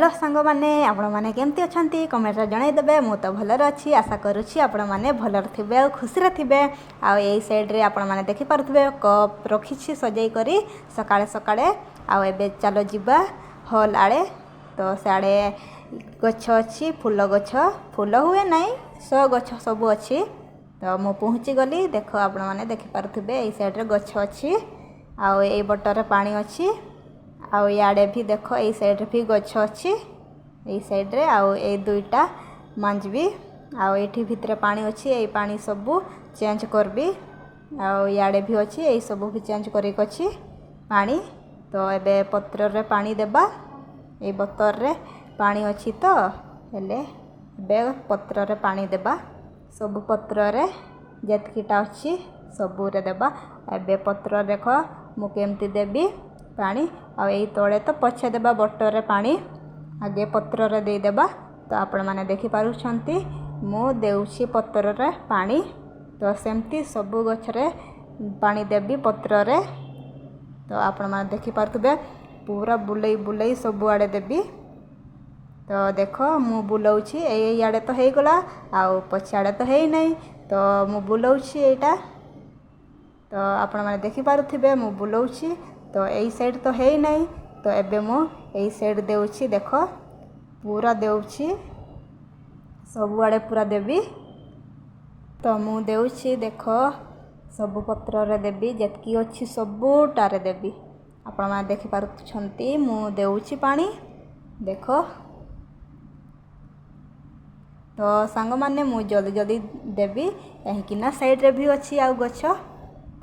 Hello सांग मैंने आपण मैंने केमती अच्छा कमेंट जनईदे मु तो भलर अच्छी आशा करुँची आपण मैंने भलर थे आ खुशी थे आई साइड्रे आपण मैंने देखिपे कप रखी सजाई करी सकाळे सकाळे आबे चलो जीवा हॉल आड़े तो सियाड़े गछ अच्छी फूल गछ फूल हुए नाई सो गछ सब अच्छी तो मु पहुँची गली देख आपण मैंने देखिपे ये साइड्रे गछ अच्छी आई बटर पानी अच्छी आउ याडे भी देख ये साइड भी गछ अच्छी ये साइड्रे आउ ए दुईटा मांजबी आउ ये भितर पानी अच्छी ये पानी सबू चेंज करबी आउ याडे भी अच्छी ये सब भी चेंज करी पानी तो एबे पत्र रे पानी देबा ये बोतल रे पानी अच्छी तो हेले एबे पत्र रे पानी देबा सब पत्र रे जेतकीटा अच्छी सबू रे देबा एबे पत्र देख मु केमती देबी पानी आ तले तो पछे देबा बटर पानी आगे पत्र रे दे देबा तो आपण माने देखि पारुछंती मु देउछि पत्र रे पानी तो सेमती सबु गछ रे पानी देबी पत्र रे तो आपण माने देखि पारथबे पूरा बुलई बुलई सबु आड़े देबी तो देख मु बुलाउछि ए आड़े तो हे गला आ पछे आड़े तो हे नै तो मु बुलाउछि एटा तो आपण माने देखि पारुथिबे मु बुलाउछि तो यही साइड तो है नहीं तो एबे मु यही साइड देउछि देख पूरा देउछि सब आड़े पूरा देबी तो मु देउछि देख सब पत्र रे देबी जेतकी अच्छी सबुटारे देबी आपण माने देखि पारुछंती मु देउछि पानी देख तो सांग माने मु जल्दी जल्दी देबी कहीं ना साइड रे भी अच्छी आउ गछ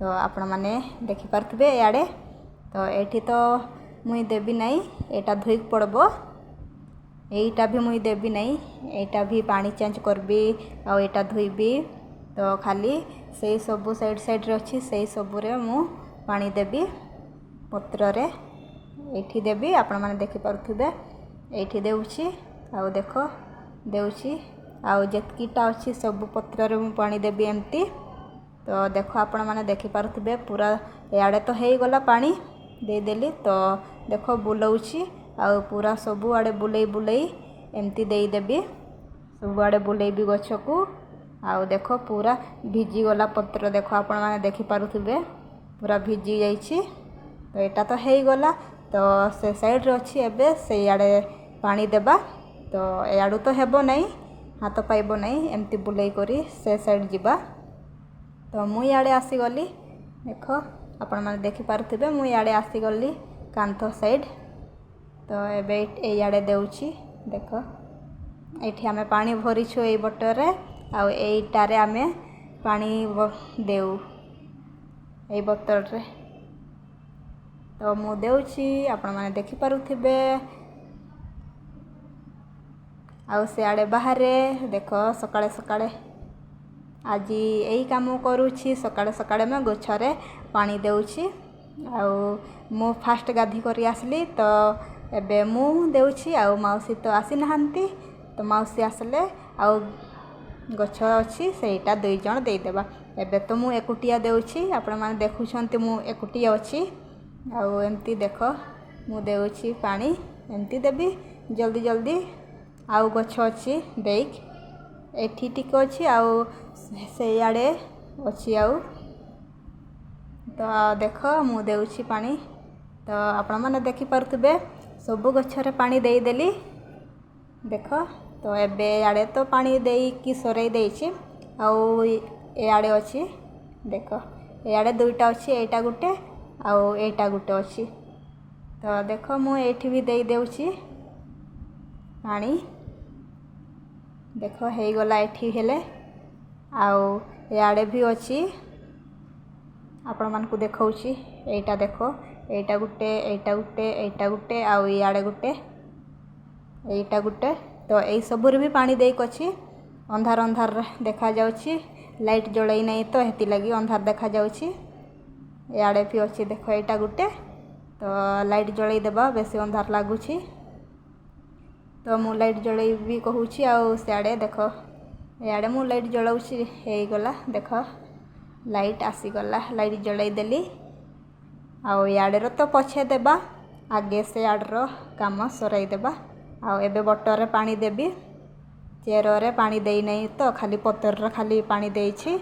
तो आपण माने देखि पारथबे याडे तो एठी तो मुई देबी नहीं एटा धोई पड़बो एटा भी मुई देबी नहीं एटा भी पानी चेंज करबी आ एटा धोईबी तो खाली से सब साइड साइड रे अच्छी से सब रे मु पानी देबी पत्र रे एठी देबी आपण माने देखि पारुथिबे एठी देउछि आ देख देउछि आ जेतकीटा अच्छी सब पत्र रे मु पानी देबी एमती तो देख आपण माने देखि पारुथिबे पूरा याडे तो हे गला पानी दे देली तो देख बुलाउछि आ पूरा सबु आड़े बुलई बुलई एमती दे देबी सब आड़े बुलईबी गछ को आ देख पूरा भिजी गला पत्र देख आपण माने देखि पारुथिबे पूरा भिजी जाइछि तो एटा तो हे गला तो से साइड रे अछि एबे से आड़े पानी देबा तो याडू तो हेबो नहीं हाथ पाइबो नहीं एमती बुलई करी से साइड जीवा तो मु याडे आसी गली देख आपण माने देखि पारुथिबे मु याडे आसी गली कांथ साइड तो एबे याडे देउछि देख एठी हमें पानी भरिछु ए बटर रे आ एटारे हमें पानी देउ ए बोतल रे तो मु देउछि आपण माने देखि पारुथिबे आ से आड़े बाहर देख सकाळे सकाळे आज यही काम करुँची सकाळे सकाळे मैं गछरे पानी देउछि आ मु फास्ट गाधी करी आसली तो एबे मु देउछि आ मौसी तो आसी नहांती तो मौसी आसले आ गछ अच्छी सेटा दुई जण दे देबा एबे तो मु एकुटिया देउछि आपण माने देखुछंती मु एकुटिया अछि आ एमती देख मु देउछि पानी एमती देबी जल्दी जल्दी आउ गछ अच्छी देख एठी टिक अच्छी आउ से आड़े अच्छी आउ तो देख मु देउछि पानी तो आपण माने देखि पारुथिबे सब गछरे पानी देई देली देख तो एबे आड़े तो पानी देई कि सरेई देइछि आउ ए आड़े अच्छी देख ए आड़े दुईटा अच्छी एटा गुटे आउ एटा गुटे अच्छी तो देख मु एठी भी देई देउछि पानी देख हे गला एठी हेले आउ याडे भी अच्छी आपण मान को देखौछि एटा देखो एटा गुटे एटा गुटे एटा गुटे आउ याडे गुटे एटा गुटे तो एई सब रे भी पानी देई कछि अंधार अंधार देखा जाउछि लाइट जळई नै तो हेति लागि अंधार देखा जाउछि याडे भी अच्छी देख एटा गुटे तो लाइट जळई देबा बेसी अंधार लागुछि तो मु लाइट जळई भी कहूछि आ सियाडे देख याडे मु लाइट जळाउछि हे गला देख लाइट आसी गला लाइट जळई देली आ याडे रो तो पछे देबा आगे से याडर काम सराई देबा ଆଉ ଏବେ ବଟରରେ ପାଣି ଦେବି। ଚେରରେ ପାଣି ଦେଇନାହିଁ ତ ଖାଲି ପତ୍ରରେ ଖାଲି ପାଣି ଦେଇଛି।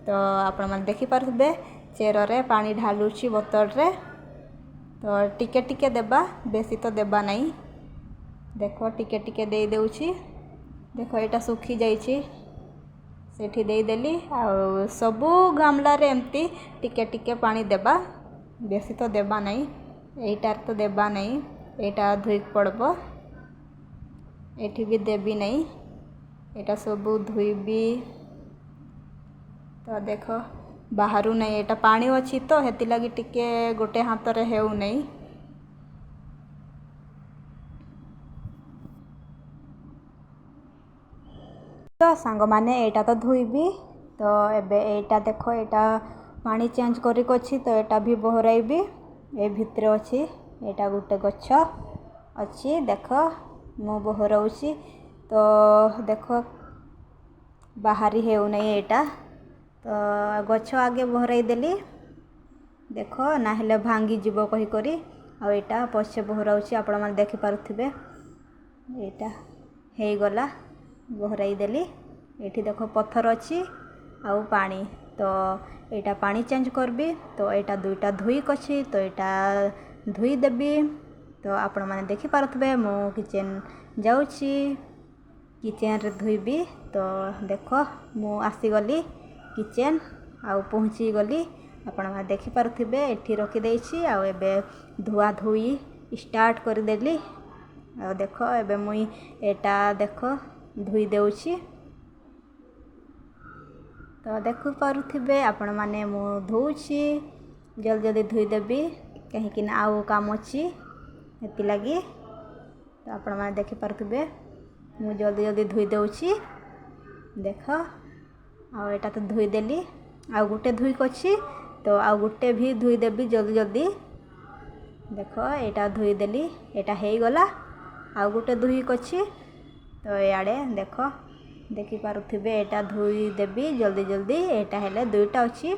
ତ ଆପଣମାନେ ଦେଖିପାରୁଥିବେ ଚେରରେ ପାଣି ଢାଲୁଛି ବୋତଲରେ। ତ ଟିକେ ଟିକେ ଦେବା, ବେଶୀ ତ ଦେବା ନାହିଁ। ଦେଖ ଟିକେ ଟିକେ ଦେଇ ଦେଉଛି। ଦେଖ ଏଇଟା ଶୁଖି ଯାଇଛି, ସେଠି ଦେଇଦେଲି। ଆଉ ସବୁ ଗାମଲାରେ ଏମିତି ଟିକେ ଟିକେ ପାଣି ଦେବା, ବେଶୀ ତ ଦେବା ନାହିଁ। ଏଇଟାରେ ତ ଦେବା ନାହିଁ, ଏଇଟା ଧୋଇକି ପଡ଼ିବ। ଏଠି ବି ଦେବି ନାହିଁ, ଏଇଟା ସବୁ ଧୋଇବି। ତ ଦେଖ ବାହାରୁ ନାହିଁ, ଏଇଟା ପାଣି ଅଛି ତ ସେଥିଲାଗି ଟିକେ ଗୋଟେ ହାତରେ ହେଉନାହିଁ। ତ ସାଙ୍ଗମାନେ ଏଇଟା ତ ଧୋଇବି। ତ ଏବେ ଏଇଟା ଦେଖ, ଏଇଟା ପାଣି ଚେଞ୍ଜ କରିକି ଅଛି ତ ଏଇଟା ବି ବହରାଇବି। ଏ ଭିତରେ ଅଛି, ଏଇଟା ଗୋଟେ ଗଛ ଅଛି। ଦେଖ ମୁଁ ବହରଉଛି ତ ଦେଖ ବାହାରି ହେଉନାହିଁ ଏଇଟା। ତ ଗଛ ଆଗେ ବହରାଇ ଦେଲି, ଦେଖ ନାହେଲେ ଭାଙ୍ଗିଯିବ କହିକରି। ଆଉ ଏଇଟା ପଛେ ବହରାଉଛି, ଆପଣମାନେ ଦେଖିପାରୁଥିବେ। ଏଇଟା ହେଇଗଲା, ବହରାଇ ଦେଲି। ଏଇଠି ଦେଖ ପଥର ଅଛି ଆଉ ପାଣି। ତ ଏଇଟା ପାଣି ଚେଞ୍ଜ କରିବି। ତ ଏଇଟା ଦୁଇଟା ଧୋଇକି ଅଛି ତ ଏଇଟା ଧୋଇ ଦେବି। ତ ଆପଣମାନେ ଦେଖିପାରୁଥିବେ ମୁଁ କିଚେନ୍ ଯାଉଛି, କିଚେନ୍ରେ ଧୋଇବି। ତ ଦେଖ ମୁଁ ଆସିଗଲି କିଚେନ୍ ଆଉ ପହଞ୍ଚିଗଲି। ଆପଣମାନେ ଦେଖିପାରୁଥିବେ ଏଠି ରଖିଦେଇଛି। ଆଉ ଏବେ ଧୁଆ ଧୋଇ ଷ୍ଟାର୍ଟ କରିଦେଲି। ଆଉ ଦେଖ ଏବେ ମୁଇଁ ଏଇଟା ଦେଖ ଧୋଇ ଦେଉଛି। ତ ଦେଖିପାରୁଥିବେ ଆପଣମାନେ ମୁଁ ଧୋଉଛି, ଜଲ୍ଦି ଜଲ୍ଦି ଧୋଇଦେବି କାହିଁକିନା ଆଉ କାମ ଅଛି ସେଥିଲାଗି। ତ ଆପଣମାନେ ଦେଖିପାରୁଥିବେ ମୁଁ ଜଲ୍ଦି ଜଲ୍ଦି ଧୋଇ ଦେଉଛି। ଦେଖ ଆଉ ଏଇଟା ତ ଧୋଇଦେଲି, ଆଉ ଗୋଟେ ଧୋଇକି ଅଛି ତ ଆଉ ଗୋଟେ ବି ଧୋଇଦେବି ଜଲ୍ଦି ଜଲ୍ଦି। ଦେଖ ଏଇଟା ଧୋଇଦେଲି, ଏଇଟା ହେଇଗଲା। ଆଉ ଗୋଟେ ଧୋଇକି ଅଛି ତ ଇଆଡ଼େ ଦେଖ ଦେଖିପାରୁଥିବେ ଏଇଟା ଧୋଇଦେବି ଜଲ୍ଦି ଜଲ୍ଦି। ଏଇଟା ହେଲେ ଦୁଇଟା ଅଛି,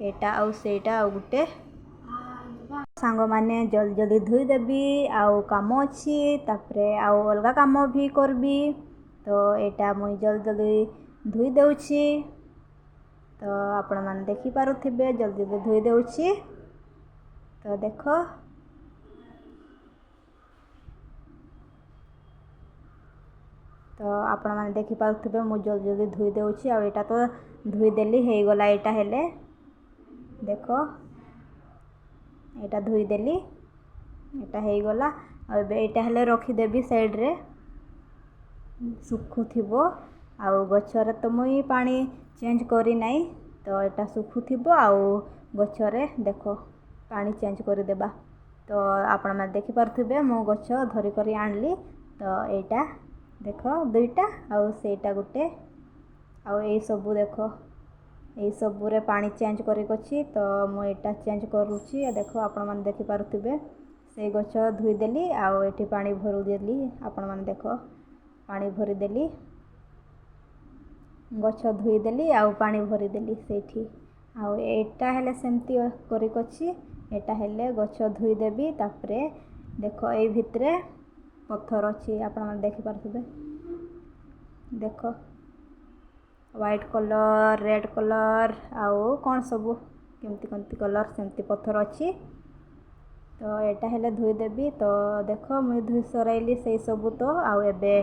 ଏଇଟା ଆଉ ସେଇଟା ଆଉ ଗୋଟେ। ସାଙ୍ଗମାନେ ଜଲ୍ଦି ଜଲ୍ଦି ଧୋଇଦେବି, ଆଉ କାମ ଅଛି ତାପରେ ଆଉ ଅଲଗା କାମ ବି କରିବି। ତ ଏଇଟା ମୁଇଁ ଜଲ୍ଦି ଜଲ୍ଦି ଧୋଇ ଦେଉଛି। ତ ଆପଣମାନେ ଦେଖିପାରୁଥିବେ ଜଲ୍ଦି ଜଲ୍ଦି ଧୋଇ ଦେଉଛି। ତ ଦେଖ ତ ଆପଣମାନେ ଦେଖିପାରୁଥିବେ ମୁଁ ଜଲ୍ଦି ଜଲ୍ଦି ଧୋଇ ଦେଉଛି। ଆଉ ଏଇଟା ତ ଧୋଇଦେଲି, ହେଇଗଲା। ଏଇଟା ହେଲେ ଦେଖ ଏଇଟା ଧୋଇଦେଲି, ଏଇଟା ହେଇଗଲା। ଆଉ ଏବେ ଏଇଟା ହେଲେ ରଖିଦେବି ସାଇଡ଼୍ରେ, ଶୁଖୁଥିବ। ଆଉ ଗଛରେ ତ ମୁଇଁ ପାଣି ଚେଞ୍ଜ କରିନାହିଁ ତ ଏଇଟା ଶୁଖୁଥିବ। ଆଉ ଗଛରେ ଦେଖ ପାଣି ଚେଞ୍ଜ କରିଦେବା। ତ ଆପଣମାନେ ଦେଖିପାରୁଥିବେ ମୁଁ ଗଛ ଧରିକରି ଆଣିଲି। ତ ଏଇଟା ଦେଖ ଦୁଇଟା ଆଉ ସେଇଟା ଗୋଟେ। ଆଉ ଏଇସବୁ ଦେଖ, ଏଇସବୁରେ ପାଣି ଚେଞ୍ଜ କରିକି ଅଛି ତ ମୁଁ ଏଇଟା ଚେଞ୍ଜ କରୁଛି। ଦେଖ ଆପଣମାନେ ଦେଖିପାରୁଥିବେ ସେଇ ଗଛ ଧୋଇଦେଲି ଆଉ ଏଠି ପାଣି ଭରିଦେଲି। ଆପଣମାନେ ଦେଖ ପାଣି ଭରିଦେଲି, ଗଛ ଧୋଇଦେଲି ଆଉ ପାଣି ଭରିଦେଲି ସେଇଠି। ଆଉ ଏଇଟା ହେଲେ ସେମିତି କରିକି ଅଛି। ଏଇଟା ହେଲେ ଗଛ ଧୋଇଦେବି। ତାପରେ ଦେଖ ଏଇ ଭିତରେ ପଥର ଅଛି, ଆପଣମାନେ ଦେଖିପାରୁଥିବେ। ଦେଖ ହ୍ୱାଇଟ୍ କଲର୍, ରେଡ଼୍ କଲର୍ ଆଉ କ'ଣ ସବୁ କେମିତି କେମିତି କଲର୍ ସେମିତି ପଥର ଅଛି। ତ ଏଇଟା ହେଲେ ଧୋଇଦେବି। ତ ଦେଖ ମୁଇଁ ଧୋଇ ସରାଇଲି ସେଇ ସବୁ। ତ ଆଉ ଏବେ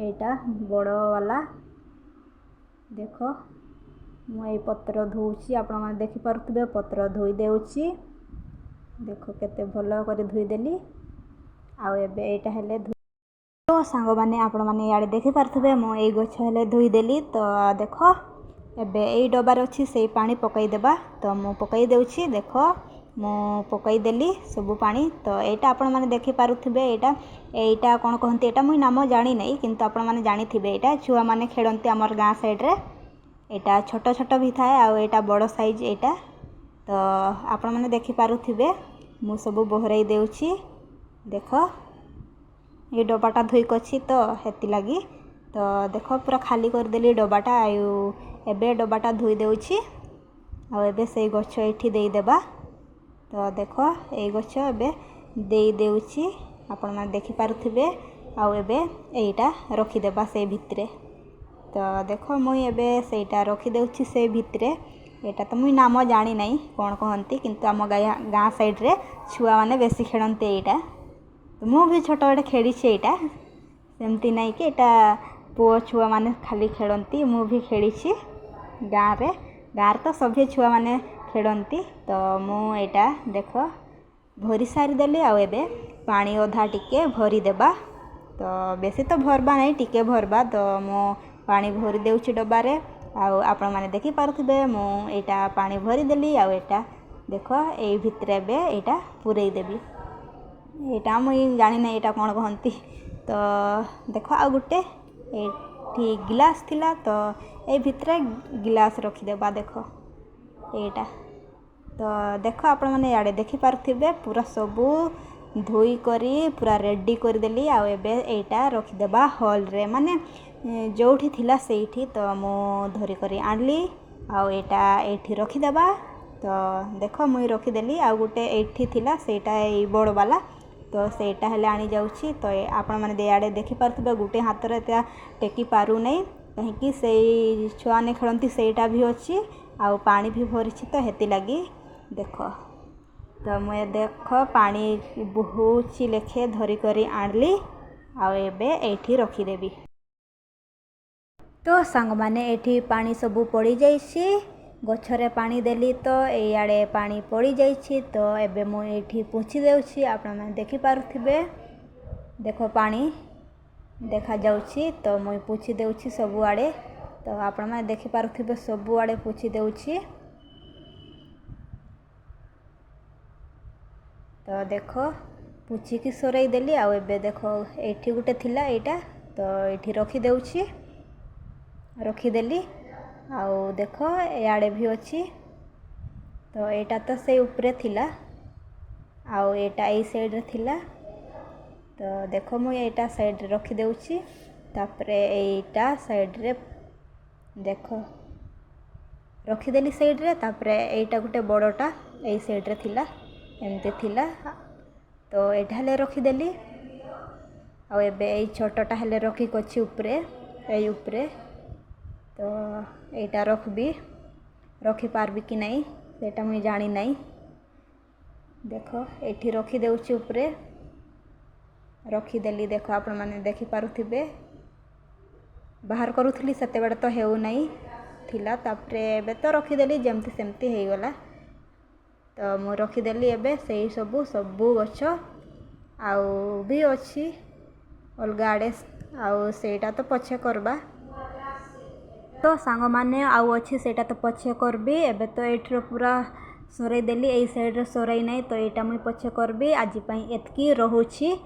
ଏଇଟା ବଡ଼ବାଲା ଦେଖ ମୁଁ ଏଇ ପତ୍ର ଧୋଉଛି। ଆପଣମାନେ ଦେଖିପାରୁଥିବେ ପତ୍ର ଧୋଇ ଦେଉଛି। ଦେଖ କେତେ ଭଲ କରି ଧୋଇଦେଲି। ଆଉ ଏବେ ଏଇଟା ହେଲେ ତ ସାଙ୍ଗମାନେ ଆପଣମାନେ ଇଆଡ଼େ ଦେଖିପାରୁଥିବେ ମୁଁ ଏଇ ଗଛ ହେଲେ ଧୋଇଦେଲି। ତ ଦେଖ ଏବେ ଏଇ ଡବାରେ ଅଛି ସେଇ ପାଣି ପକାଇଦେବା। ତ ମୁଁ ପକାଇ ଦେଉଛି। ଦେଖ ମୁଁ ପକାଇଦେଲି ସବୁ ପାଣି। ତ ଏଇଟା ଆପଣମାନେ ଦେଖିପାରୁଥିବେ ଏଇଟା କ'ଣ କହନ୍ତି, ଏଇଟା ମୁଇଁ ନାମ ଜାଣିନାହିଁ କିନ୍ତୁ ଆପଣମାନେ ଜାଣିଥିବେ। ଏଇଟା ଛୁଆମାନେ ଖେଳନ୍ତି ଆମର ଗାଁ ସାଇଡ଼୍ରେ। ଏଇଟା ଛୋଟ ଛୋଟ ବି ଥାଏ ଆଉ ଏଇଟା ବଡ଼ ସାଇଜ୍ ଏଇଟା। ତ ଆପଣମାନେ ଦେଖିପାରୁଥିବେ ମୁଁ ସବୁ ବହରାଇ ଦେଉଛି। ଦେଖ ଏ ଡବାଟା ଧୋଇକି ଅଛି ତ ସେଥିଲାଗି। ତ ଦେଖ ପୁରା ଖାଲି କରିଦେଲି ଡବାଟା। ଆଉ ଏବେ ଡବାଟା ଧୋଇ ଦେଉଛି। ଆଉ ଏବେ ସେଇ ଗଛ ଏଇଠି ଦେଇଦେବା। ତ ଦେଖ ଏଇ ଗଛ ଏବେ ଦେଉଛି। ଆପଣମାନେ ଦେଖିପାରୁଥିବେ आउ एबे एटा रखिदेबा से भितरे। तो देख मुई एबे सेटा रखिदेउछि से भितरे। एटा तो मुई नाम जानी नहीं कौन कहती, किंतु आम गाँ साइड रे छुआ मैंने बेसी खेलते एटा। तो मु भी छोट बड़े खेली एटा, सेमती नहीं कि एटा पुओ छुआ मैंने खाली खेलती, मु भी खेली गाँव रे। गाँव तो सभी छुआ मैंने खेलती। तो मु एटा देख भरी सारी देली। आउ एबे पानी अधा टिके भरी देबा। तो बेसी तो भरबा नहीं, टिके भरबा। तो मु पानी भरी देउछि डब्बारे। आउ आपण माने देखि पारुथिबे मु एटा पानी भरी देली। आउ एटा देख एई भितरे एबे एटा पुरई देबी। एटा मुई जानी नहीं एटा कौन कहती। तो देख आ गुटे एठी गिलास थिला, तो ए भितरे गिलास रखिदेबा। देख एटा तो देख आपण माने याडे देखि पारुथिबे पूरा सबू धोई करी पूरा रेडी कर देली। आउ एबे एटा रखिदेबा हॉल रे, माने जोठी थिला सेठी। तो मु धरी करी आनली। आउ एटा एठी रखिदेबा। तो देख मुई रखिदेली। आउ गुटे एठी थिला सेटा ए बड़ वाला, तो सेटा हेले आनी जाउछि। तो आपण माने देयाडे देखि पारुथिबे गुटे हाथ रे त्या टेकी पारु नै, कहीं सेई छुआ ने खेलती सेटा भी अछि। आउ पानी भी भरिछि, तो हेति लागी देख। तो मुझे देख पानी बहुची लेखे धरी करी आनली। आउ एबे एठी रखिदेबी। तो सांग माने एठी पानी सबू पड़ी जाइछि। गछरे पानी देली तो एआडे पानी पड़ी जाइछि। तो एबे मु एठी पोछि देउछि। आपण माने देखि पारुथिबे देख पानी देखा जाउछि। तो मुई पोछि देउछि सबु आडे। तो आपण माने देखि पारुथिबे सबु आडे पोछि देउछि। तो देख पुछिकी सोरई देली। आउ एबे देख एठी गुटे थिला एटा, तो एठी रखिदेउछि, रखिदेली। आउ देख एआडे भी अछि। तो एटा तो से ऊपरे थिला, आउ एटा ए साइड रे थिला। तो देख मु एटा साइड रे रखिदेउछि। तापरे एटा साइड रे देख रखिदेली साइड रे। तापरे एटा गुटे बड़टा ए साइड रे थिला, एमती थिला। तो एटा हेले रखिदेली। आउ एबे ए छोटटा हेले रखी कछि ऊपरे, ए ऊपरे। तो एटा रखबी, रखी पारबी कि नहीं सेटा मुई जानी नहीं। देख एठी रखी देउछि ऊपरे, रखिदेली। देख आपण माने देखि पारुथिबे बाहर करूथली सेते बेडे तो हेउ नहीं थिला। तापरे एबे तो रखिदेली जेमती सेमती हेइ गला। तो मु रखिदेली एबे सेई सबू गछ। आउ भी अछि अलगा आडे, आउ सेटा तो पछे करबा। तो सांग माने आउ अछि सेटा तो पछे करबी। एबे तो एठरो पूरा सोरई देली, एई साइड रे सोरई नहीं। तो एटा मुई पछे करबी। आज पई एतकी रहुछि।